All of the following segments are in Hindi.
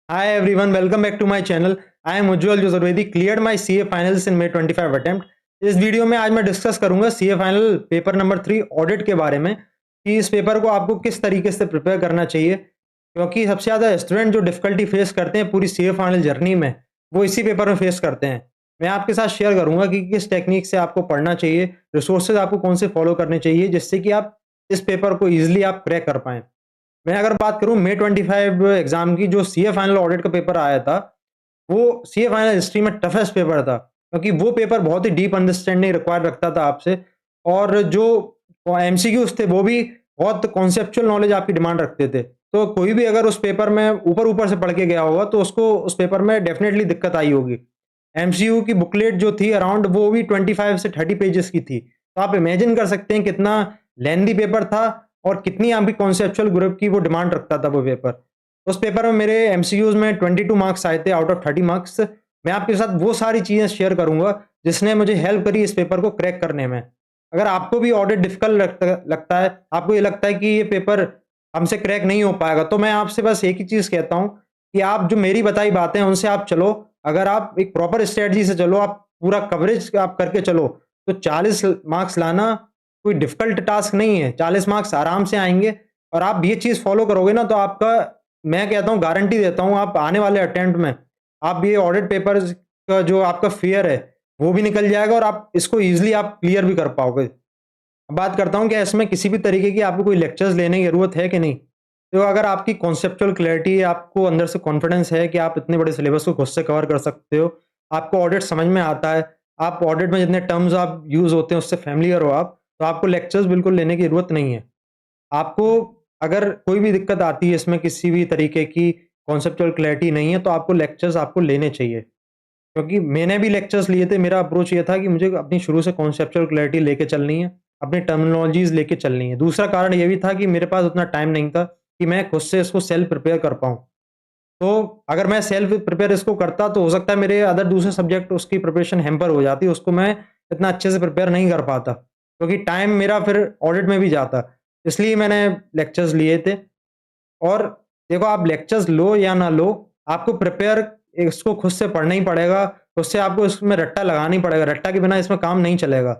Hi everyone, welcome back to my channel. I am Ujjwal Josarvedi, cleared my CA finals in May 25 attempt. इस वीडियो में आज मैं डिस्कस करूंगा CA final paper number 3 audit के बारे में कि इस पेपर को आपको किस तरीके से प्रिपेयर करना चाहिए, क्योंकि सबसे ज़्यादा स्टूडेंट जो डिफिकल्टी फेस करते हैं पूरी सीए फाइनल जर्नी में, वो इसी पेपर में फेस करते हैं। मैं आपके साथ शेयर करूंगा कि किस टेक्निक से आपको पढ़ना चाहिए, रिसोर्सेज आपको कौन से फॉलो करने चाहिए, जिससे कि आप इस पेपर को ईजिली आप क्रैक कर पाएँ। मैं अगर बात करूँ May 25 एग्ज़ाम की, जो सीए फाइनल ऑडिट का पेपर आया था, वो सीए फाइनल हिस्ट्री में टफेस्ट पेपर था, क्योंकि वो पेपर बहुत ही डीप अंडरस्टैंडिंग रिक्वायर रखता था आपसे, और जो एमसीक्यूज़ थे वो भी बहुत कॉन्सेप्चुअल नॉलेज आपकी डिमांड रखते थे। तो कोई भी अगर उस पेपर में ऊपर-ऊपर से पढ़ के गया होगा तो उसको उस पेपर में डेफ़िनेटली दिक्कत आई होगी। एमसीक्यू की बुकलेट जो थी अराउंड, वो भी 25 से 30 पेजेस की थी। तो आप इमेजिन कर सकते हैं कितना लेंथी पेपर था और कितनी आपकी कॉन्सेप्चुअल ग्रुप की वो डिमांड रखता था वो पेपर। उस पेपर में मेरे एमसीक्यूज़ में 22 मार्क्स आए थे आउट ऑफ 30 मार्क्स। मैं आपके साथ वो सारी चीज़ें शेयर करूँगा जिसने मुझे हेल्प करी इस पेपर को क्रैक करने में। अगर आपको भी ऑडिट डिफ़िकल्ट लगता है, आपको ये लगता है कि ये पेपर हमसे क्रैक नहीं हो पाएगा, तो मैं आपसे बस एक ही चीज़ कहता हूँ कि आप जो मेरी बताई बातें हैं उनसे आप चलो। अगर आप एक प्रॉपर स्ट्रैटेजी से चलो, आप पूरा कवरेज आप करके चलो, तो 40 मार्क्स लाना कोई डिफ़िकल्ट टास्क नहीं है। 40 मार्क्स आराम से आएँगे, और आप ये चीज़ फ़ॉलो करोगे ना, तो आपका, मैं कहता हूँ, गारंटी देता हूँ, आप आने वाले अटेम्प्ट में आप ये ऑडिट पेपर्स का जो आपका फ़ियर है, वो भी निकल जाएगा और आप इसको ईज़िली आप क्लियर भी कर पाओगे। अब बात करता हूँ, क्या इसमें किसी भी तरीके की आपको कोई लेक्चर्स लेने की ज़रूरत है कि नहीं? तो अगर आपकी कॉन्सेप्चुअल क्लैरिटी है, आपको अंदर से कॉन्फिडेंस है कि आप इतने बड़े सिलेबस को खुद से कवर कर सकते हो, आपको ऑडिट समझ में आता है, आप ऑडिट में जितने टर्म्स आप यूज़ होते हैं उससे फ़ैमिलियर हो आप, तो आपको लेक्चर्स बिल्कुल लेने की ज़रूरत नहीं है। आपको अगर कोई भी दिक्कत आती है इसमें, किसी भी तरीके की कॉन्सेप्चुअल क्लैरिटी नहीं है, तो आपको लेक्चर्स आपको लेने चाहिए। क्योंकि मैंने भी लेक्चर्स लिए थे, मेरा अप्रोच ये था कि मुझे अपनी शुरू से कॉन्सेप्चुअल क्लैरिटी लेके चलनी है, अपनी टर्मिनोलॉजीज़ लेके चलनी है। दूसरा कारण ये भी था कि मेरे पास उतना टाइम नहीं था कि मैं खुद से इसको सेल्फ प्रिपेयर कर पाऊँ। तो अगर मैं सेल्फ प्रिपेयर इसको करता, तो हो सकता है मेरे अदर दूसरे सब्जेक्ट उसकी प्रिपरेशन हैम्पर हो जाती, उसको मैं इतना अच्छे से प्रिपेयर नहीं कर पाता, क्योंकि टाइम मेरा फिर ऑडिट में भी जाता। इसलिए मैंने लेक्चर्स लिए थे। और देखो, आप लेक्चर्स लो या ना लो, आपको प्रिपेयर इसको खुद से पढ़ना ही पड़ेगा, खुद से आपको इसमें रट्टा लगाना ही पड़ेगा, रट्टा के बिना इसमें काम नहीं चलेगा।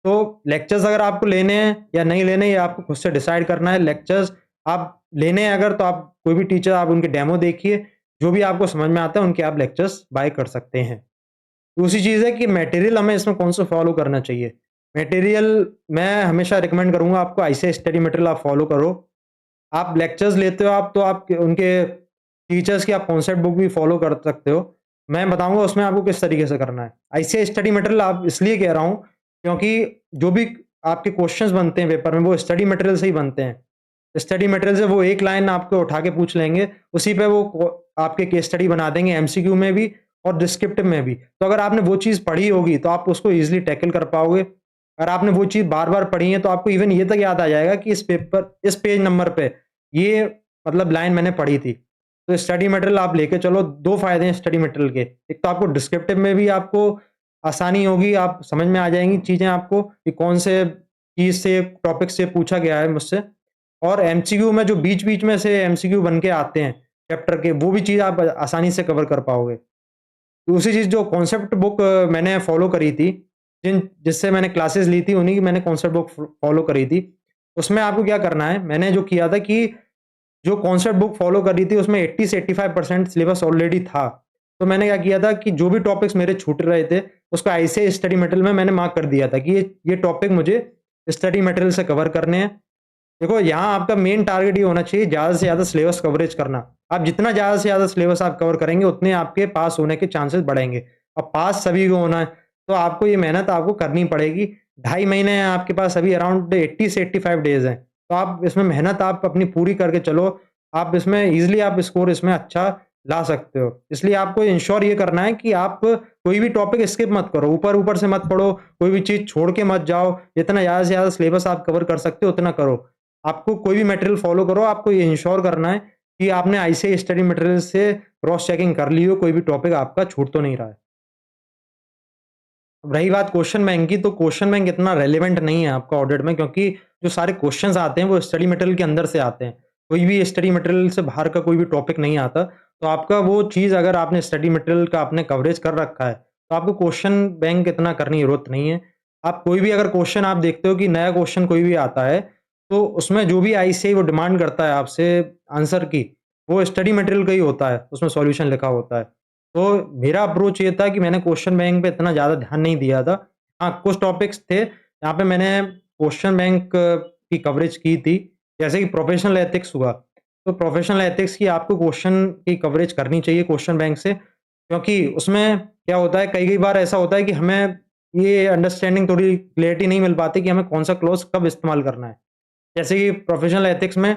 तो लेक्चर्स अगर आपको लेने हैं या नहीं लेने, ये आपको खुद से डिसाइड करना है। लेक्चर्स आप लेने हैं अगर, तो आप कोई भी टीचर, आप उनके डेमो देखिए, जो भी आपको समझ में आता है उनके आप लेक्चर्स बाय कर सकते हैं। दूसरी चीज़ है कि मटेरियल हमें इसमें कौन सा फॉलो करना चाहिए। मटेरियल मैं हमेशा रिकमेंड करूँगा आपको, आईसीआई स्टडी मटेरियल आप फॉलो करो। आप लेक्चर्स लेते हो आप, तो आप उनके टीचर्स की आप कॉन्सेप्ट बुक भी फॉलो कर सकते हो। मैं बताऊँगा उसमें आपको किस तरीके से करना है। आईसीआई स्टडी मटेरियल आप इसलिए कह रहा हूँ, क्योंकि जो भी आपके क्वेश्चंस बनते हैं पेपर में, वो स्टडी मटेरियल से ही बनते हैं। स्टडी मटेरियल से वो एक लाइन आपको उठा के पूछ लेंगे, उसी पे वो आपके केस स्टडी बना देंगे, एमसीक्यू में भी और डिस्क्रिप्टिव में भी। तो अगर आपने वो चीज़ पढ़ी होगी, तो आप उसको ईज़िली टैकल कर पाओगे। अगर आपने वो चीज़ बार-बार पढ़ी है, तो आपको इवन ये तक याद आ जाएगा कि इस पेज नंबर पे ये मतलब लाइन मैंने पढ़ी थी। तो स्टडी मटेरियल आप लेके चलो। 2 फ़ायदे हैं स्टडी मटेरियल के। एक तो आपको डिस्क्रिप्टिव में भी आपको आसानी होगी, आप समझ में आ जाएँगी चीज़ें आपको कि कौन से चीज़ से, टॉपिक से पूछा गया है मुझसे। और एमसीक्यू में जो बीच-बीच में से एमसीक्यू बन के आते हैं चैप्टर के, वो भी चीज़ आप आसानी से कवर कर पाओगे। दूसरी चीज़, जो कॉन्सेप्ट बुक मैंने फ़ॉलो करी थी, जिससे मैंने क्लासेस ली थी, उन्हीं की मैंने कॉन्सेप्ट बुक फ़ॉलो करी थी। उसमें आपको क्या करना है, मैंने जो किया था कि जो कॉन्सेप्ट बुक फ़ॉलो करी थी, उसमें 80 से 85% सिलेबस ऑलरेडी था। तो मैंने क्या किया था कि जो भी टॉपिक्स मेरे छूट रहे थे, उसको ऐसे स्टडी मटेरियल में मैंने मार्क कर दिया था कि ये टॉपिक मुझे स्टडी मटेरियल से कवर करने हैं। देखो, यहाँ आपका मेन टारगेट ये होना चाहिए, ज़्यादा से ज़्यादा सिलेबस कवरेज करना। आप जितना ज़्यादा से ज़्यादा सिलेबस आप कवर करेंगे, उतने आपके पास होने के चांसेस बढ़ेंगे। अब पास सभी को होना है, तो आपको ये मेहनत आपको करनी पड़ेगी। ढाई महीने हैं आपके पास, अभी अराउंड 80 से 85 डेज़ हैं। तो आप इसमें मेहनत आप अपनी पूरी करके चलो। आप इसमें ईज़िली आप स्कोर इसमें अच्छा ला सकते हो। इसलिए आपको इंश्योर ये करना है कि आप कोई भी टॉपिक स्किप मत करो, ऊपर-ऊपर से मत पढ़ो, कोई भी चीज़ छोड़ के मत जाओ। जितना ज़्यादा से ज़्यादा सिलेबस आप कवर कर सकते हो, उतना करो। आपको कोई भी मटेरियल फ़ॉलो करो, आपको ये इंश्योर करना है कि आपने आईसीआई स्टडी मटेरियल से क्रॉस चेकिंग कर ली हो, कोई भी टॉपिक आपका छूट तो नहीं रहा है। अब रही बात क्वेश्चन बैंक की, तो क्वेश्चन बैंक इतना रेलेवेंट नहीं है आपका ऑडिट में, क्योंकि जो सारे क्वेश्चंस आते हैं वो स्टडी मटेरियल के अंदर से आते हैं। कोई भी स्टडी मटेरियल से बाहर का कोई भी टॉपिक नहीं आता। तो आपका वो चीज़ अगर आपने स्टडी मटेरियल का आपने कवरेज कर रखा है, तो आपको क्वेश्चन बैंक इतना करने की ज़रूरत नहीं है। आप कोई भी अगर क्वेश्चन आप देखते हो कि नया क्वेश्चन कोई भी आता है, तो उसमें जो भी आईसीएआई वो डिमांड करता है आपसे आंसर की, वो स्टडी मटेरियल का ही होता है, उसमें सॉल्यूशन लिखा होता है। तो मेरा अप्रोच ये था कि मैंने क्वेश्चन बैंक पे इतना ज़्यादा ध्यान नहीं दिया था। हाँ, कुछ टॉपिक्स थे, जहाँ पे मैंने क्वेश्चन बैंक की कवरेज की थी, जैसे कि प्रोफेशनल एथिक्स हुआ। तो प्रोफेशनल एथिक्स की आपको क्वेश्चन की कवरेज करनी चाहिए क्वेश्चन बैंक से, क्योंकि उसमें क्या होता है, कई-कई बार ऐसा होता है कि हमें ये अंडरस्टैंडिंग थोड़ी क्लैरिटी नहीं मिल पाती कि हमें कौन-सा क्लॉज़ कब इस्तेमाल करना है। जैसे कि प्रोफेशनल एथिक्स में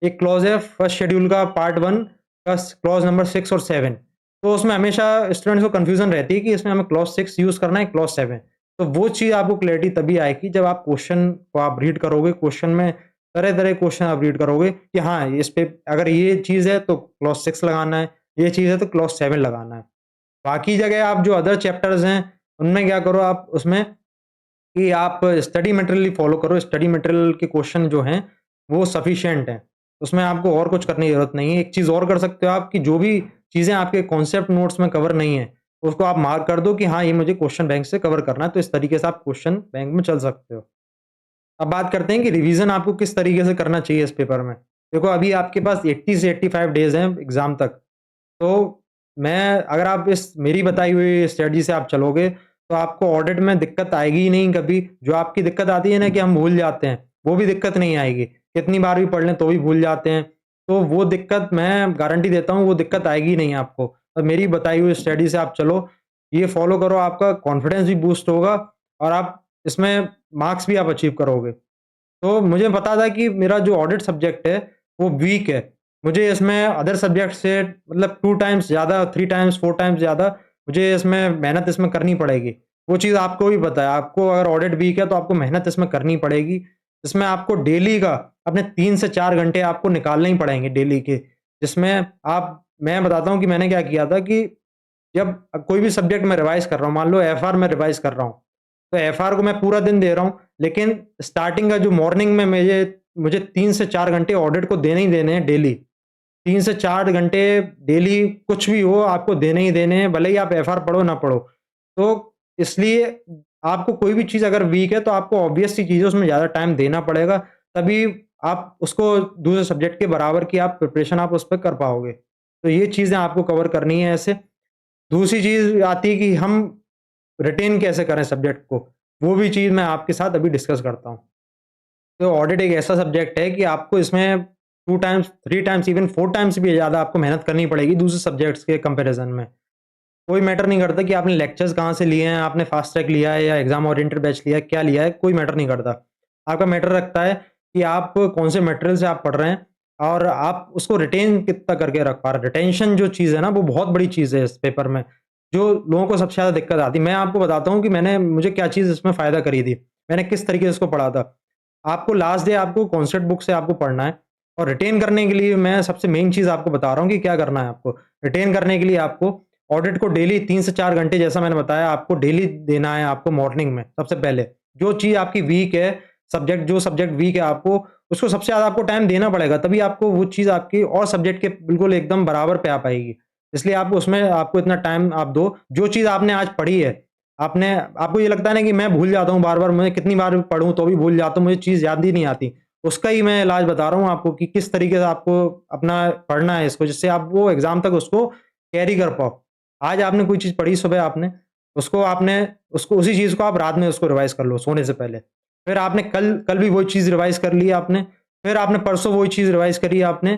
एक क्लॉज़ है फर्स्ट शेड्यूल का पार्ट 1 का क्लॉज़ नंबर 6 और 7। तो उसमें हमेशा स्टूडेंट्स को कन्फ्यूज़न रहती है कि इसमें हमें क्लॉज़ 6 यूज़ करना है, क्लॉज़ 7। तो वो चीज़ आपको क्लैरिटी तभी आएगी जब आप क्वेश्चन को आप रीड करोगे, क्वेश्चन में तरह-तरह के क्वेश्चन आप रीड करोगे कि हाँ, इस पे अगर ये चीज़ है तो क्लॉज़ 6 लगाना है, ये चीज़ है तो क्लॉज़ 7 लगाना है। बाकी जगह आप जो अदर चैप्टर्स हैं, उनमें क्या करो आप उसमें कि आप स्टडी मटेरियल ही फ़ॉलो करो, स्टडी मटेरियल के क्वेश्चन जो हैं, वो सफिशिएंट हैं। उसमें आपको और कुछ करने की ज़रूरत नहीं है। एक चीज़ और कर सकते हो आप कि जो भी चीज़ें आपके कॉन्सेप्ट नोट्स में कवर नहीं है, उसको आप मार्क कर दो कि हाँ, ये मुझे क्वेश्चन बैंक से कवर करना है, तो इस तरीके से आप क्वेश्चन बैंक में चल सकते हो। अब बात करते हैं कि रिवीजन आपको किस तरीके से करना चाहिए इस पेपर में। देखो अभी आपके पास 80 से 85 डेज़ हैं एग्ज़ाम तक। तो मैं अगर आप इस मेरी बताई हुई स्ट्रैटेजी से आप चलोगे, तो आपको ऑडिट में दिक्कत आएगी ही नहीं कभी। जो आपकी दिक्कत आती है ना कि हम भूल जाते हैं, वो भी दिक्कत नहीं आएगी। कितनी बार भी पढ़ लें तो भी भूल जाते हैं। तो वो दिक्कत मैं गारंटी देता हूँ वो दिक्कत आएगी ही नहीं आपको। और मेरी बताई हुई स्ट्रैटेजी से आप चलो, ये फ़ॉलो करो, आपका कॉन्फिडेंस भी बूस्ट होगा और आप इसमें मार्क्स भी आप अचीव करोगे। तो मुझे पता था कि मेरा जो ऑडिट सब्जेक्ट है, वो वीक है। मुझे इसमें अदर सब्जेक्ट से मतलब 2 टाइम्स ज़्यादा, 3 टाइम्स, 4 टाइम्स ज़्यादा मुझे इसमें मेहनत इसमें करनी पड़ेगी। वो चीज़ आपको भी पता है, आपको अगर ऑडिट वीक है तो आपको मेहनत इसमें करनी पड़ेगी। इसमें आपको डेली का अपने 3 से 4 घंटे आपको निकालने ही पड़ेंगे डेली के। जिसमें आप मैं बताता हूँ कि मैंने क्या किया था कि जब कोई भी सब्जेक्ट मैं रिवाइज़ कर रहा हूँ, मान लो एफआर में रिवाइज़ कर रहा हूँ, तो एफआर को मैं पूरा दिन दे रहा हूँ, लेकिन स्टार्टिंग का जो मॉर्निंग में मुझे मुझे 3 से 4 घंटे ऑडिट को देने ही देने हैं डेली। 3 से 4 घंटे डेली कुछ भी हो आपको देने ही देने हैं, भले ही आप एफआर पढ़ो ना पढ़ो। तो इसलिए आपको कोई भी चीज़ अगर वीक है तो आपको ऑब्वियस सी चीज़ है उसमें ज़्यादा टाइम देना पड़ेगा, तभी आप उसको दूसरे सब्जेक्ट के बराबर की आप प्रिपरेशन आप उस पे कर पाओगे। तो ये चीज़ें आपको कवर करनी है ऐसे। दूसरी चीज़ आती है कि हम रिटेन कैसे करें सब्जेक्ट को, वो भी चीज़ मैं आपके साथ अभी डिस्कस करता हूँ। तो ऑडिट एक ऐसा सब्जेक्ट है कि आपको इसमें 2 टाइम्स, 3 टाइम्स इवन 4 टाइम्स भी ज़्यादा आपको मेहनत करनी पड़ेगी दूसरे सब्जेक्ट्स के कंपैरिज़न में। कोई मैटर नहीं करता कि आपने लेक्चर्स कहाँ से लिए हैं, आपने फास्ट ट्रैक लिया है या एग्ज़ाम ओरिएंटेड बैच लिया है, क्या लिया है, कोई मैटर नहीं करता। आपका मैटर रखता है कि आप कौन से मटेरियल से आप पढ़ रहे हैं और आप उसको रिटेन कितना करके रख पा रहे हैं। रिटेंशन जो चीज़ है ना, वो बहुत बड़ी चीज़ है इस पेपर में, जो लोगों को सबसे ज़्यादा दिक्कत आती है। मैं आपको बताता हूँ कि मुझे क्या चीज़ इसमें फ़ायदा करी थी। मैंने किस तरीके से इसको पढ़ा था। आपको लास्ट डे आपको कॉन्सेप्ट बुक से आपको पढ़ना है और रिटेन करने के लिए मैं सबसे मेन चीज़ आपको बता रहा हूँ कि क्या करना है आपको। रिटेन करने के लिए आपको ऑडिट को डेली 3 से 4 घंटे जैसा मैंने बताया आपको डेली देना है आपको मॉर्निंग में सबसे पहले। जो चीज़ आपकी वीक है, जो सब्जेक्ट वीक है आपको उसको सबसे ज़्यादा आपको टाइम देना पड़ेगा, तभी आपको वो चीज़ आपकी और सब्जेक्ट के बिल्कुल एकदम बराबर पे आ पाएगी। इसलिए आप उसमें आपको इतना टाइम आप दो, जो चीज़ आपने आज पढ़ी है, आपको ये लगता है ना कि मैं भूल जाता हूँ बार-बार, मैं कितनी बार भी पढ़ूँ तो भी भूल जाता हूँ, मुझे चीज़ याद ही नहीं आती। उसका ही मैं इलाज बता रहा हूँ आपको कि किस तरीके से आपको अपना पढ़ना है इसको, जिससे आप वो एग्ज़ाम तक उसको कैरी कर पाओ। आज आपने कोई चीज़ पढ़ी सुबह उसको उसी चीज़ को आप रात में उसको रिवाइज़ कर लो सोने से पहले। फिर आपने कल कल भी वही चीज़ रिवाइज़ कर ली आपने, फिर आपने परसों वही चीज़ रिवाइज़ करी आपने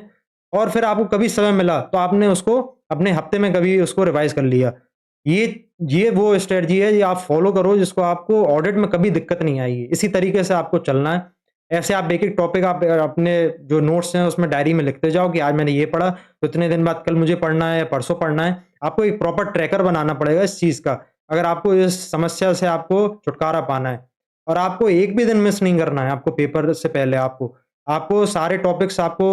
और फिर आपको कभी समय मिला तो आपने उसको अपने हफ्ते में कभी उसको रिवाइज़ कर लिया। ये ये वो स्ट्रैटेजी है, ये आप फ़ॉलो करो जिसको आपको ऑडिट में कभी दिक्कत नहीं आएगी। इसी तरीके से आपको चलना है। ऐसे आप एक-एक टॉपिक आप अपने जो नोट्स हैं उसमें डायरी में लिखते जाओ कि आज मैंने ये पढ़ा, तो इतने दिन बाद कल मुझे पढ़ना है या परसों पढ़ना है। आपको एक प्रॉपर ट्रैकर बनाना पड़ेगा इस चीज़ का, अगर आपको इस समस्या से आपको छुटकारा पाना है। और आपको एक भी दिन मिस नहीं करना है आपको पेपर से पहले आपको। आपको सारे टॉपिक्स आपको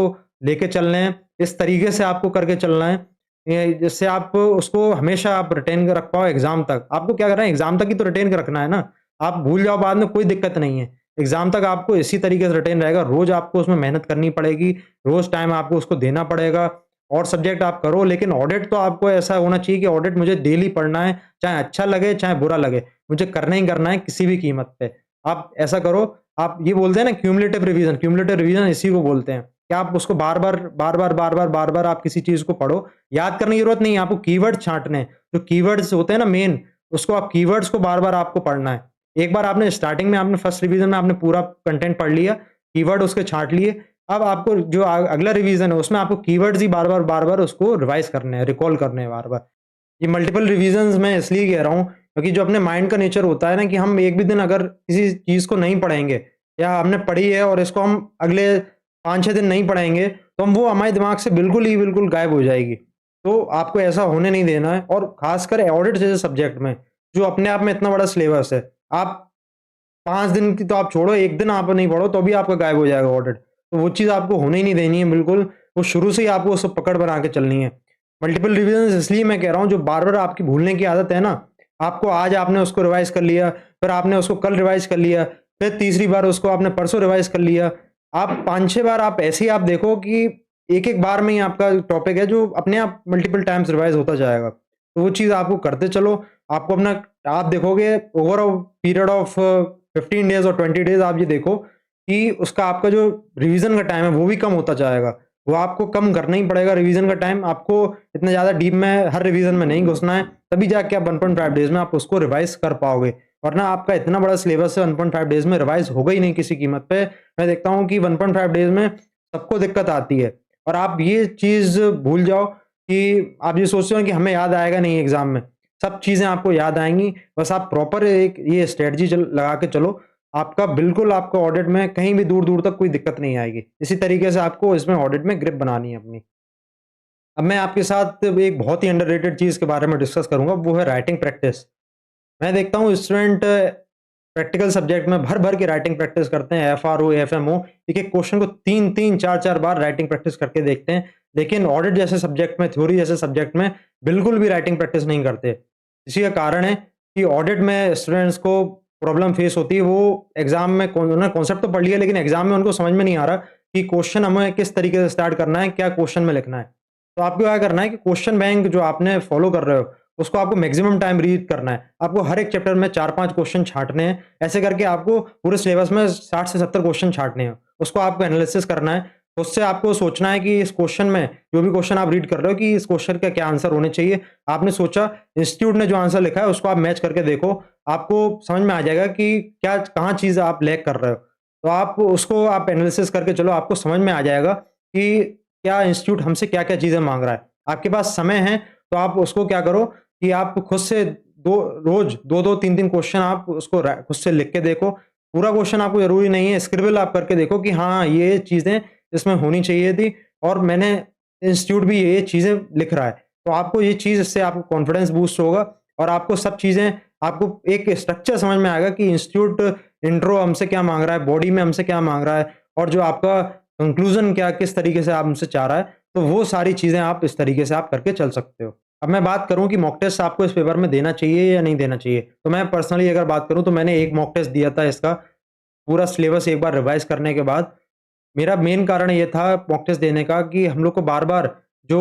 लेके चलने हैं, इस तरीके से आपको करके चलना है जिससे आप उसको हमेशा आप रिटेन कर रख पाओ एग्ज़ाम तक। आपको क्या करना है एग्ज़ाम तक ही तो रिटेन कर रखना है ना। आप भूल जाओ बाद में कोई दिक्कत नहीं है। एग्ज़ाम तक आपको इसी तरीके से रिटेन रहेगा, रोज़ आपको उसमें मेहनत करनी पड़ेगी, रोज़ टाइम आपको उसको देना पड़ेगा और सब्जेक्ट आप करो, लेकिन ऑडिट तो आपको ऐसा होना चाहिए कि ऑडिट मुझे डेली पढ़ना है, चाहे अच्छा लगे, चाहे बुरा लगे, मुझे करना ही करना है किसी भी कीमत पे। आप ऐसा करो, आप ये बोलते हैं ना क्यूमुलेटिव रिवीजन इसी को बोलते हैं कि आप उसको बार-बार आप किसी चीज़ को पढ़ो। याद करने की ज़रूरत नहीं है, आपको कीवर्ड छाँटने हैं। जो कीवर्ड्स होते हैं ना मेन, उसको आप कीवर्ड्स को बार-बार आपको पढ़ना है। एक बार आपने स्टार्टिंग में आपने फर्स्ट रिवीजन में आपने पूरा कंटेंट पढ़ लिया, कीवर्ड उसके छाँट लिए, अब आपको जो अगला रिवीजन है उसमें आपको कीवर्ड्स ही बार-बार उसको रिवाइज़ करने हैं, रिकॉल करने हैं बार-बार। ये मल्टीपल रिवीजन्स मैं इसलिए कह रहा हूँ क्योंकि जो अपने माइंड का नेचर होता है ना कि हम एक भी दिन अगर किसी चीज़ को नहीं पढ़ेंगे या हमने पढ़ी है और इसको हम अगले 5-6 दिन नहीं पढ़ेंगे, तो हम वो हमारे दिमाग से बिल्कुल गायब हो जाएगी। तो आपको ऐसा होने नहीं देना है और ख़ासकर ऑडिट जैसे सब्जेक्ट में, जो अपने आप में इतना बड़ा सिलेबस है। आप 5 दिन की तो आप छोड़ो, 1 दिन आप नहीं पढ़ो तो भी आपका गायब हो जाएगा ऑडिट। तो वो चीज़ आपको होने ही नहीं देनी है बिल्कुल, वो शुरू से ही आपको उसको पकड़ बना के चलनी है। मल्टीपल रिविज़न्स इसलिए मैं कह रहा हूँ जो बार-बार आपकी भूलने की आदत है ना, आपको आज आपने उसको रिवाइज़ कर लिया, फिर आपने उसको कल रिवाइज़ कर लिया, फिर तीसरी बार उसको आपने परसों रिवाइज़ कर लिया। आप 5-6 बार आप ऐसे ही आप देखो कि एक-एक बार में ही आपका टॉपिक है जो अपने आप मल्टीपल टाइम्स रिवाइज़ होता जाएगा। तो वो चीज़ आपको करते चलो, आपको अपना आप देखोगे over a period of 15 days और 20 डेज़ आप ये देखो कि उसका आपका जो रिवीज़न का टाइम है वो भी कम होता जाएगा। वो आपको कम करना ही पड़ेगा रिवीज़न का टाइम, आपको इतना ज़्यादा डीप में हर रिवीज़न में नहीं घुसना है, तभी जाके आप 1.5 डेज़ में आप उसको रिवाइज़ कर पाओगे। वरना आपका इतना बड़ा सिलेबस है 1.5 डेज़ में रिवाइज़ होगा ही नहीं किसी कीमत पे। मैं देखता हूँ कि 1.5 डेज़ में सबको दिक्कत आती है और आप ये चीज़ भूल जाओ कि आप ये सोचते हो कि हमें याद आएगा नहीं एग्ज़ाम में। सब चीज़ें आपको याद आएँगी, बस आप प्रॉपर एक ये स्ट्रैटेजी लगा के चलो, आपका बिल्कुल आपको ऑडिट में कहीं भी दूर-दूर तक कोई दिक्कत नहीं आएगी। इसी तरीके से आपको इसमें ऑडिट में ग्रिप बनानी है अपनी। अब मैं आपके साथ एक बहुत ही अंडररेटेड चीज़ के बारे में डिस्कस करूँगा, वो है राइटिंग प्रैक्टिस। मैं देखता हूँ स्टूडेंट प्रैक्टिकल सब्जेक्ट में भर-भर के राइटिंग प्रैक्टिस करते हैं, एफआरओ, एफएमओ, एक-एक क्वेश्चन को 3-3, 4-4 बार राइटिंग प्रैक्टिस करके देखते हैं। लेकिन ऑडिट जैसे सब्जेक्ट में, थ्योरी जैसे सब्जेक्ट में बिल्कुल भी राइटिंग प्रैक्टिस नहीं करते। इसी का कारण है कि ऑडिट में स्टूडेंट्स को प्रॉब्लम फेस होती है, वो एग्ज़ाम में उन्होंने कॉन्सेप्ट तो पढ़ लिया लेकिन एग्ज़ाम में उनको समझ में नहीं आ रहा कि क्वेश्चन हमें किस तरीके से स्टार्ट करना है, क्या क्वेश्चन में लिखना है। तो आपको क्या करना है कि क्वेश्चन बैंक जो आपने फॉलो कर रहे हो, उसको आपको मैक्सिमम टाइम रीड करना है। आपको हर एक चैप्टर में 4-5 क्वेश्चन छाँटने हैं। ऐसे करके आपको पूरे सिलेबस में 60 से 70 क्वेश्चन छाँटने हैं। उसको आपको एनालिसिस करना है। उससे आपको सोचना है कि इस क्वेश्चन में जो भी क्वेश्चन आप रीड कर रहे हो कि इस क्वेश्चन का क्या आंसर होने चाहिए। आपने सोचा, इंस्टीट्यूट ने जो आंसर लिखा है उसको आप मैच करके देखो। आपको समझ में आ जाएगा कि क्या कहाँ चीज़ आप लैग कर रहे हो। तो आप उसको आप एनालिसिस करके चलो, आपको समझ में आ जाएगा कि क्या इंस्टीट्यूट हमसे क्या-क्या चीज़ें माँग रहा है। आपके पास समय है तो आप उसको क्या करो कि आप खुद से रोज़ 2-2 3-3 क्वेश्चन आप उसको खुद से लिख के देखो। पूरा क्वेश्चन आपको ज़रूरी नहीं है, स्क्रिबल आप करके देखो कि हाँ, ये चीज़ें इसमें होनी चाहिए थी और मैंने इंस्टीट्यूट भी ये चीज़ें लिख रहा है। तो आपको ये चीज़, इससे आपको कॉन्फिडेंस बूस्ट होगा और आपको सब चीज़ें, आपको एक स्ट्रक्चर समझ में आएगा कि इंस्टीट्यूट इंट्रो हमसे क्या माँग रहा है, बॉडी में हमसे क्या माँग रहा है और जो आपका कंक्लूज़न क्या किस तरीके से आप हमसे चाह रहा है। तो वो सारी चीज़ें आप इस तरीके से आप करके चल सकते हो। अब मैं बात करूँ कि मॉक टेस्ट आपको इस पेपर में देना चाहिए या नहीं देना चाहिए। तो मैं पर्सनली अगर बात करूँ तो मैंने एक मॉक टेस्ट दिया था इसका, पूरा सिलेबस एक बार रिवाइज़ करने के बाद। मेरा मेन कारण ये था मॉक टेस्ट देने का कि हम लोग को बार-बार जो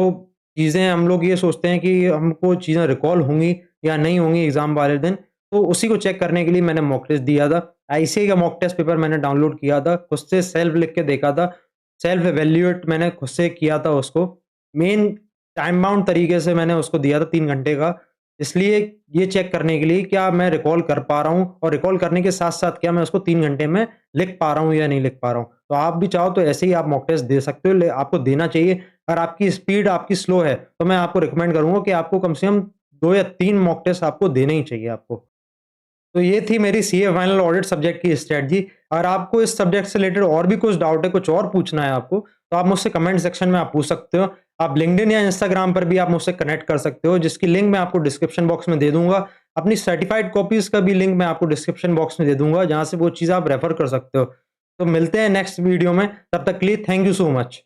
चीज़ें हम लोग ये सोचते हैं कि हमको चीज़ें रिकॉल होंगी या नहीं होंगी एग्ज़ाम वाले दिन, तो उसी को चेक करने के लिए मैंने मॉक टेस्ट दिया था। आईसीएआई का मॉक टेस्ट पेपर मैंने डाउनलोड किया था, खुद से सेल्फ लिख के देखा था, सेल्फ इवैल्यूएट मैंने खुद से किया था उसको। मेन टाइम बाउंड तरीके से मैंने उसको दिया था 3 घंटे का। इसलिए ये चेक करने के लिए क्या मैं रिकॉल कर पा रहा हूँ और रिकॉल करने के साथ-साथ क्या मैं उसको 3 घंटे में लिख पा रहा हूँ या नहीं लिख पा रहा हूँ। तो आप भी चाहो तो ऐसे ही आप मॉक टेस्ट दे सकते हो, आपको देना चाहिए। अगर आपकी स्पीड आपकी स्लो है, तो मैं आपको रिकमेंड करूँगा कि आपको कम से कम 2 या 3 मॉक टेस्ट आपको देने ही चाहिए आपको। तो ये थी मेरी सीए फाइनल ऑडिट सब्जेक्ट की स्ट्रैटेजी। अगर आपको इस सब्जेक्ट से रिलेटेड और भी कुछ डाउट है, कुछ और पूछना है आपको, तो आप मुझसे कमेंट सेक्शन में आप पूछ सकते हो। आप लिंक्डइन या इंस्टाग्राम पर भी आप मुझसे कनेक्ट कर सकते हो, जिसकी लिंक मैं आपको डिस्क्रिप्शन बॉक्स में दे दूँगा। अपनी सर्टिफाइड कॉपीज़ का भी लिंक मैं आपको डिस्क्रिप्शन बॉक्स में दे दूँगा, जहाँ से वो चीज़ आप रेफर कर सकते हो। तो मिलते हैं नेक्स्ट वीडियो में, तब तक के लिए थैंक यू सो मच।